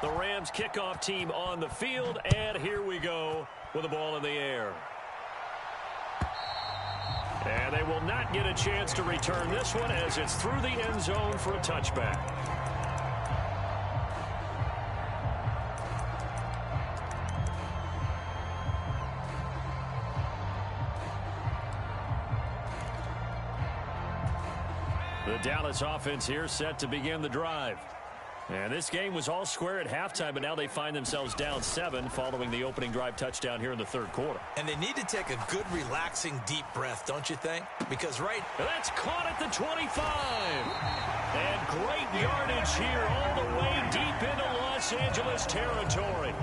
The Rams kickoff team on the field, and here we go with the ball in the air. And they will not get a chance to return this one as it's through the end zone for a touchback. The Dallas offense here set to begin the drive. And this game was all square at halftime, but now they find themselves down 7 following the opening drive touchdown here in the third quarter. And they need to take a good, relaxing, deep breath, don't you think? Because that's caught at the 25. And great yardage here all the way deep into Los Angeles territory.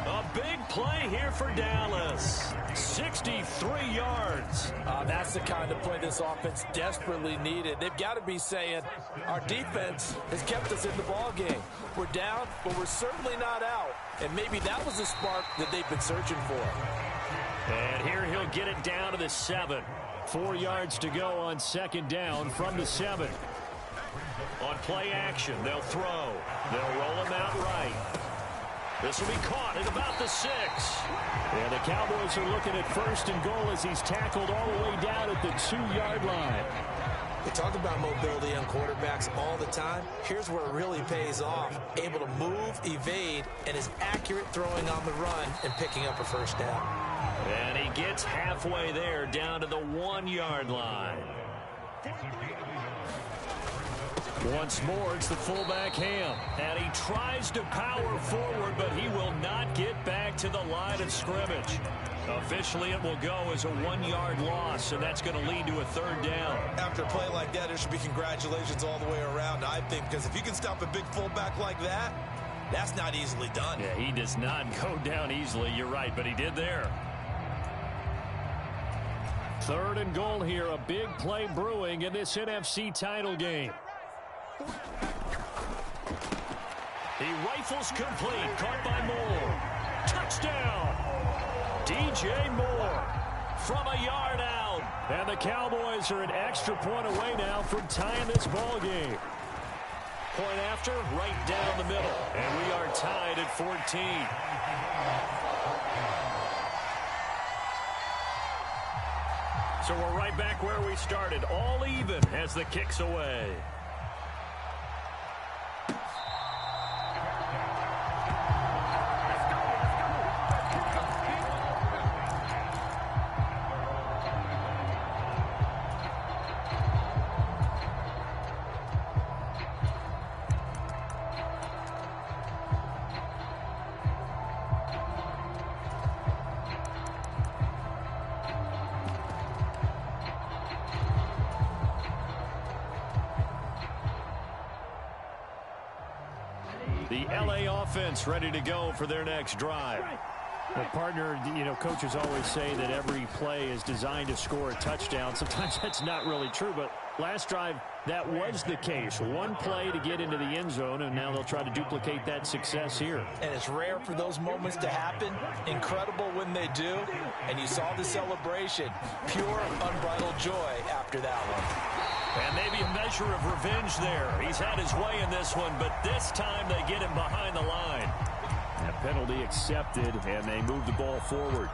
A big play here for Dallas. 63 yards. That's the kind of play this offense desperately needed. They've got to be saying, our defense has kept us in the ball game. We're down, but we're certainly not out. And maybe that was the spark that they've been searching for. And here he'll get it down to the 7. 4 yards to go on second down from the 7. On play action, they'll throw. They'll roll him out right. This will be caught at about the 6. And the Cowboys are looking at first and goal as he's tackled all the way down at the 2-yard line. We talk about mobility on quarterbacks all the time. Here's where it really pays off. Able to move, evade, and is accurate throwing on the run and picking up a first down. And he gets halfway there down to the 1-yard line. Once more, it's the fullback Ham. And he tries to power forward, but he will not get back to the line of scrimmage. Officially, it will go as a 1-yard loss, and that's going to lead to a third down. After a play like that, there should be congratulations all the way around, I think, because if you can stop a big fullback like that, that's not easily done. Yeah, he does not go down easily. You're right, but he did there. Third and goal here, a big play brewing in this NFC title game. He rifles complete, caught by Moore. Touchdown! DJ Moore from a yard out. And the Cowboys are an extra point away now from tying this ball game. Point after, right down the middle. And we are tied at 14. So we're right back where we started, all even as the kick's away. The LA offense ready to go for their next drive. Well, partner, coaches always say that every play is designed to score a touchdown. Sometimes that's not really true, but last drive, that was the case. One play to get into the end zone, and now they'll try to duplicate that success here. And it's rare for those moments to happen. Incredible when they do. And you saw the celebration. Pure, unbridled joy after that one. And maybe a measure of revenge there. He's had his way in this one, but this time they get him behind the line. That penalty accepted, and they move the ball forward.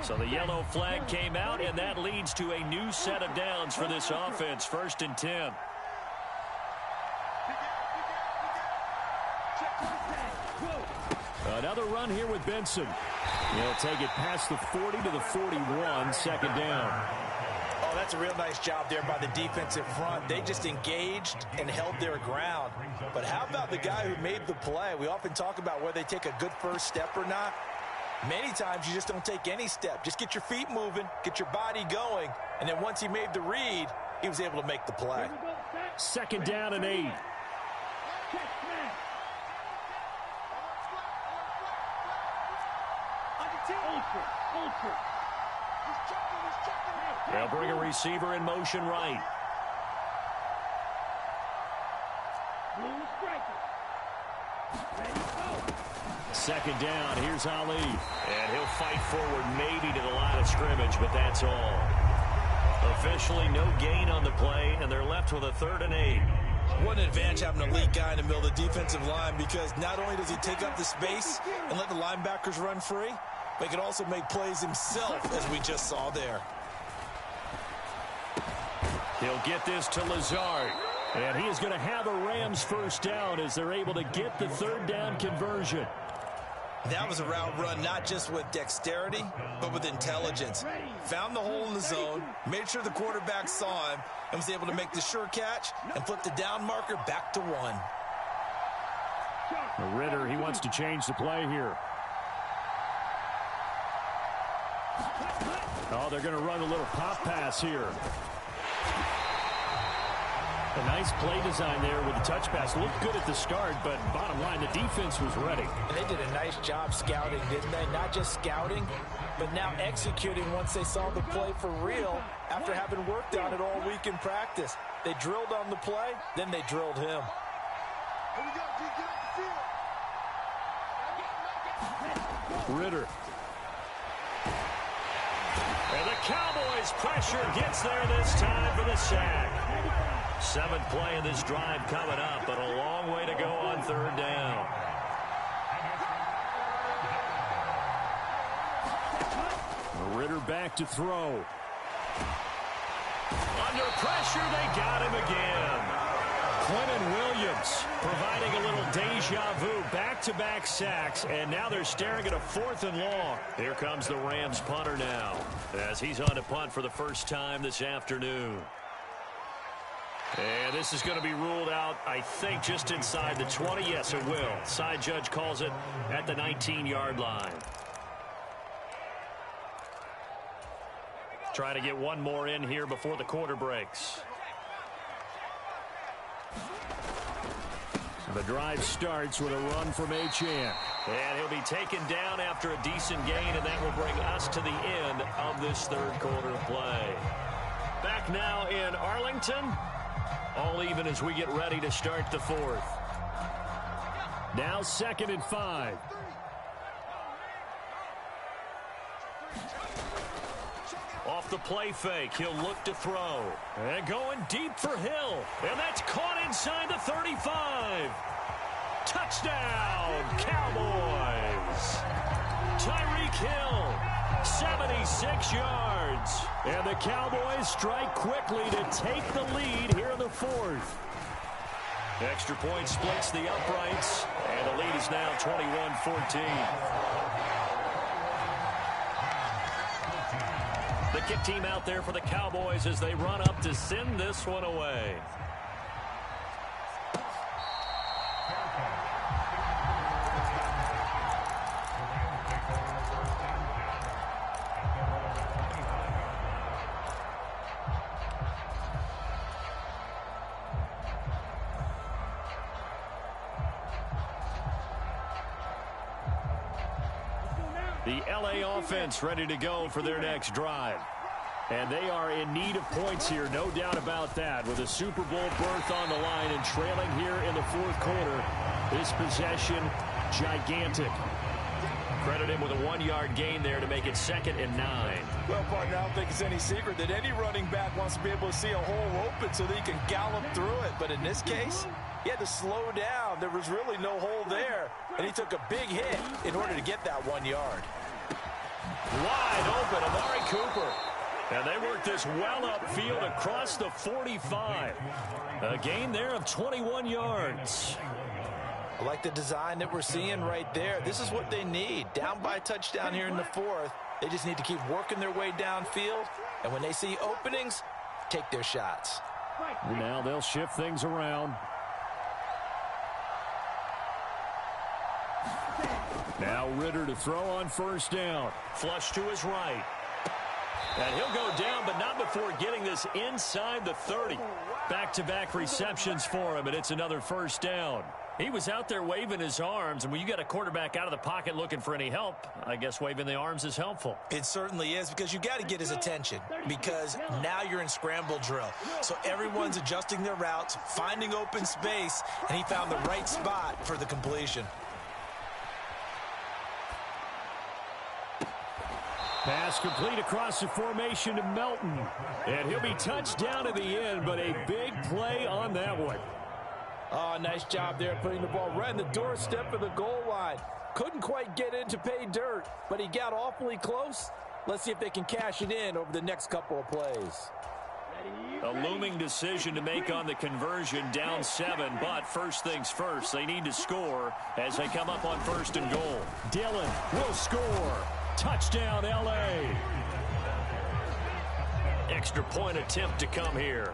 So the yellow flag came out, and that leads to a new set of downs for this offense. 1st and 10. Another run here with Benson. He'll take it past the 40 to the 41, 2nd down. Oh, that's a real nice job there by the defensive front. They just engaged and held their ground. But how about the guy who made the play? We often talk about whether they take a good first step or not. Many times you just don't take any step. Just get your feet moving, get your body going, and then once he made the read, he was able to make the play. 2nd down and 8. They'll bring a receiver in motion right. Second down, here's Ali. And he'll fight forward maybe to the line of scrimmage, but that's all. Officially no gain on the play, and they're left with a 3rd and 8. What an advantage having an elite guy in the middle of the defensive line, because not only does he take up the space and let the linebackers run free, but he can also make plays himself, as we just saw there. He'll get this to Lazard. And he is going to have a Rams first down as they're able to get the 3rd down conversion. That was a route run not just with dexterity, but with intelligence. Found the hole in the zone, made sure the quarterback saw him, and was able to make the sure catch and flip the down marker back to 1. Ritter, he wants to change the play here. Oh, they're going to run a little pop pass here. A nice play design there with the touch pass. Looked good at the start, but bottom line, the defense was ready. And they did a nice job scouting, didn't they? Not just scouting, but now executing once they saw the play for real after having worked on it all week in practice. They drilled on the play, then they drilled him. Ritter. And the Cowboys pressure gets there this time for the sack. 7th play of this drive coming up, but a long way to go on 3rd down. Ritter back to throw. Under pressure, they got him again. Quentin Williams providing a little deja vu, back-to-back sacks, and now they're staring at a 4th and long. Here comes the Rams punter now, as he's on to punt for the first time this afternoon. And this is going to be ruled out, I think, just inside the 20. Yes, it will. Side judge calls it at the 19-yard line. Try to get one more in here before the quarter breaks. The drive starts with a run from Achane. And he'll be taken down after a decent gain, and that will bring us to the end of this 3rd quarter play. Back now in Arlington. All even as we get ready to start the 4th. Now 2nd and 5. Off the play fake, he'll look to throw. And going deep for Hill. And that's caught inside the 35. Touchdown, Cowboys. Tyreek Hill, 76 yards. And the Cowboys strike quickly to take the lead here in the 4th. Extra point splits the uprights, and the lead is now 21-14. The kick team out there for the Cowboys as they run up to send this one away. The LA offense ready to go for their next drive. And they are in need of points here, no doubt about that. With a Super Bowl berth on the line and trailing here in the 4th quarter, this possession gigantic. Credit him with a 1-yard gain there to make it 2nd and 9. Well, partner, I don't think it's any secret that any running back wants to be able to see a hole open so that he can gallop through it. But in this case, he had to slow down. There was really no hole there, and he took a big hit in order to get that 1 yard. Wide open, Amari Cooper. And they work this well upfield across the 45. A gain there of 21 yards. I like the design that we're seeing right there. This is what they need. Down by a touchdown here in the 4th. They just need to keep working their way downfield. And when they see openings, take their shots. Now they'll shift things around. Now Ritter to throw on 1st down. Flush to his right. And he'll go down, but not before getting this inside the 30. Back-to-back receptions for him, and it's another 1st down. He was out there waving his arms, and when you got a quarterback out of the pocket looking for any help, I guess waving the arms is helpful. It certainly is, because you got to get his attention, because now you're in scramble drill. So everyone's adjusting their routes, finding open space, and he found the right spot for the completion. Pass complete across the formation to Melton. And he'll be touched down at the end, but a big play on that one. Oh, nice job there putting the ball right on the doorstep of the goal line. Couldn't quite get in to pay dirt, but he got awfully close. Let's see if they can cash it in over the next couple of plays. A looming decision to make on the conversion, down 7, but first things first, they need to score as they come up on 1st and goal. Dillon will score. Touchdown, L.A. Extra point attempt to come here.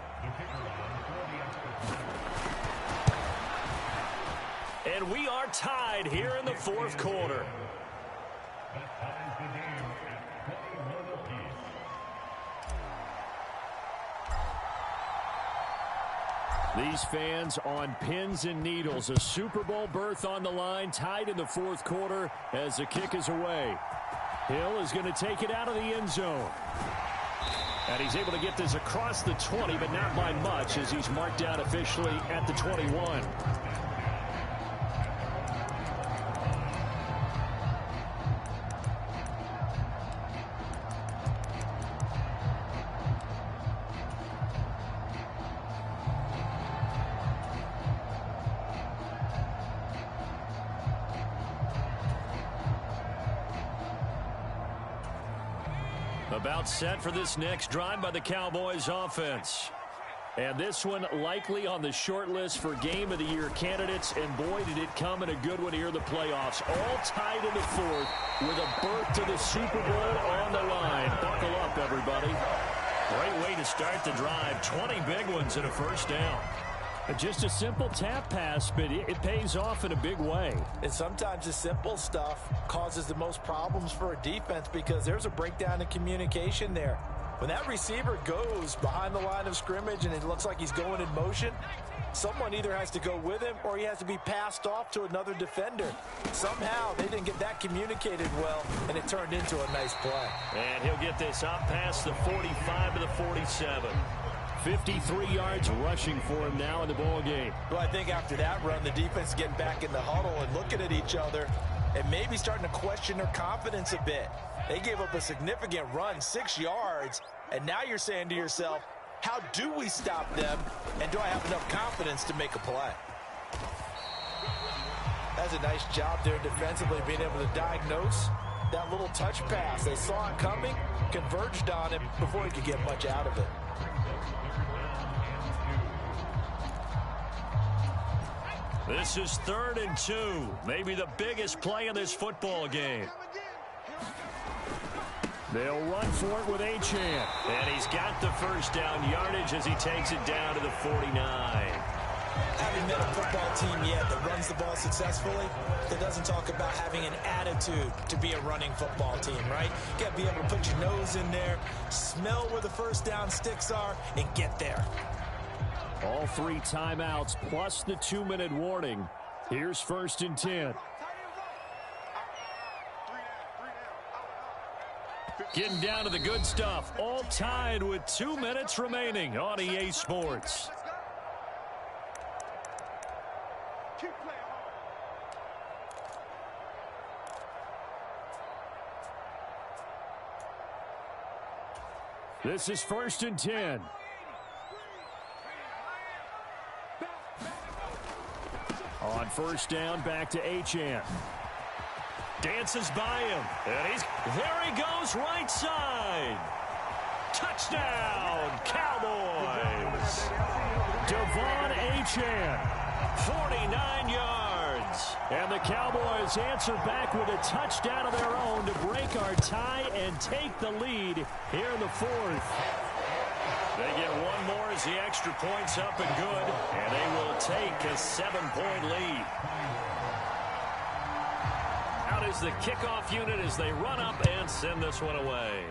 And we are tied here in the 4th quarter. These fans on pins and needles. A Super Bowl berth on the line, tied in the 4th quarter as the kick is away. Hill is going to take it out of the end zone. And he's able to get this across the 20, but not by much, as he's marked down officially at the 21. About set for this next drive by the Cowboys offense. And this one likely on the short list for Game of the Year candidates. And boy, did it come in a good one here in the playoffs. All tied in the 4th with a berth to the Super Bowl on the line. Buckle up, everybody. Great way to start the drive. 20 big ones and a first down. Just a simple tap pass, but it pays off in a big way. And sometimes the simple stuff causes the most problems for a defense, because there's a breakdown in communication there. When that receiver goes behind the line of scrimmage and it looks like he's going in motion, someone either has to go with him or he has to be passed off to another defender. Somehow they didn't get that communicated well, and it turned into a nice play. And he'll get this up past the 45 to the 47. 53 yards rushing for him now in the ball game. Well, I think after that run, the defense getting back in the huddle and looking at each other and maybe starting to question their confidence a bit. They gave up a significant run, 6 yards, and now you're saying to yourself, how do we stop them, and do I have enough confidence to make a play? That's a nice job there defensively, being able to diagnose that little touch pass. They saw it coming, converged on him before he could get much out of it. This is 3rd and 2. Maybe the biggest play in this football game. They'll run for it with Achane. And he's got the first down yardage as he takes it down to the 49. Haven't met a football team yet that runs the ball successfully, that doesn't talk about having an attitude to be a running football team, right? You got to be able to put your nose in there, smell where the first down sticks are, and get there. All 3 timeouts plus the 2-minute warning. Here's 1st and 10. Getting down to the good stuff. All tied with 2 minutes remaining on EA Sports. This is 1st and 10. On 1st down, back to Achane. Dances by him. And there he goes, right side. Touchdown, Cowboys. Devon Achane, 49 yards. And the Cowboys answer back with a touchdown of their own to break our tie and take the lead here in the 4th. They get one more as the extra point's up and good, and they will take a 7-point lead. Out is the kickoff unit as they run up and send this one away.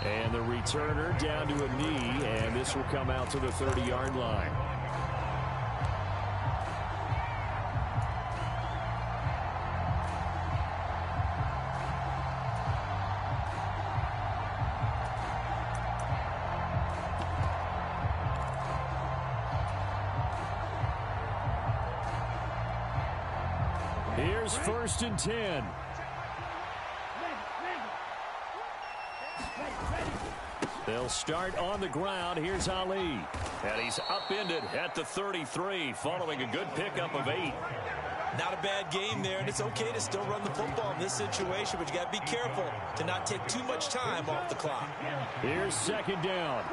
And the returner down to a knee, and this will come out to the 30-yard line. Here's 1st and 10. They'll start on the ground. Here's Ali. And he's upended at the 33 following a good pickup of 8. Not a bad game there, and it's okay to still run the football in this situation, but you got to be careful to not take too much time off the clock. Here's 2nd down.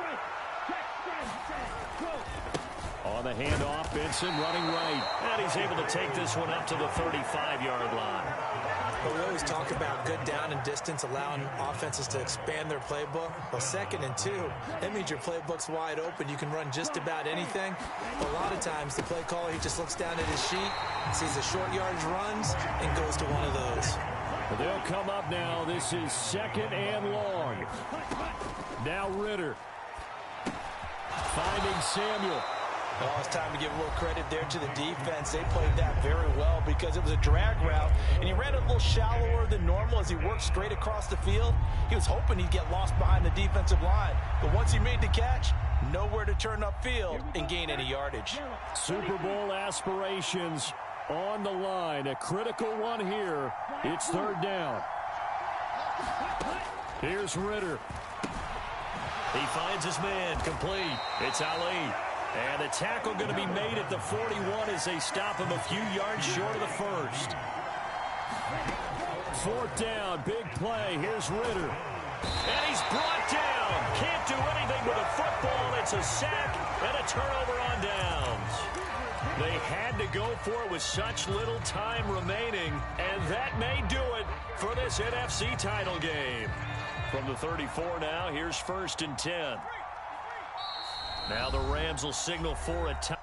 On the handoff, Benson running right. And he's able to take this one up to the 35-yard line. But we always talk about good down and distance, allowing offenses to expand their playbook. Well, 2nd and 2, that means your playbook's wide open. You can run just about anything. But a lot of times, the play caller, he just looks down at his sheet, sees the short yardage runs, and goes to one of those. They'll come up now. This is 2nd and long. Now Ritter. Finding Samuel. Oh, it's time to give a little credit there to the defense. They played that very well because it was a drag route, and he ran it a little shallower than normal as he worked straight across the field. He was hoping he'd get lost behind the defensive line, but once he made the catch, nowhere to turn upfield and gain any yardage. Super Bowl aspirations on the line. A critical one here. It's 3rd down. Here's Ritter. He finds his man complete. It's Ali. And the tackle going to be made at the 41 as they stop him a few yards short of the 1st. 4th down, big play. Here's Ritter. And he's brought down. Can't do anything with a football. It's a sack and a turnover on downs. They had to go for it with such little time remaining, and that may do it for this NFC title game. From the 34 now, here's 1st and 10. Now the Rams will signal for a time.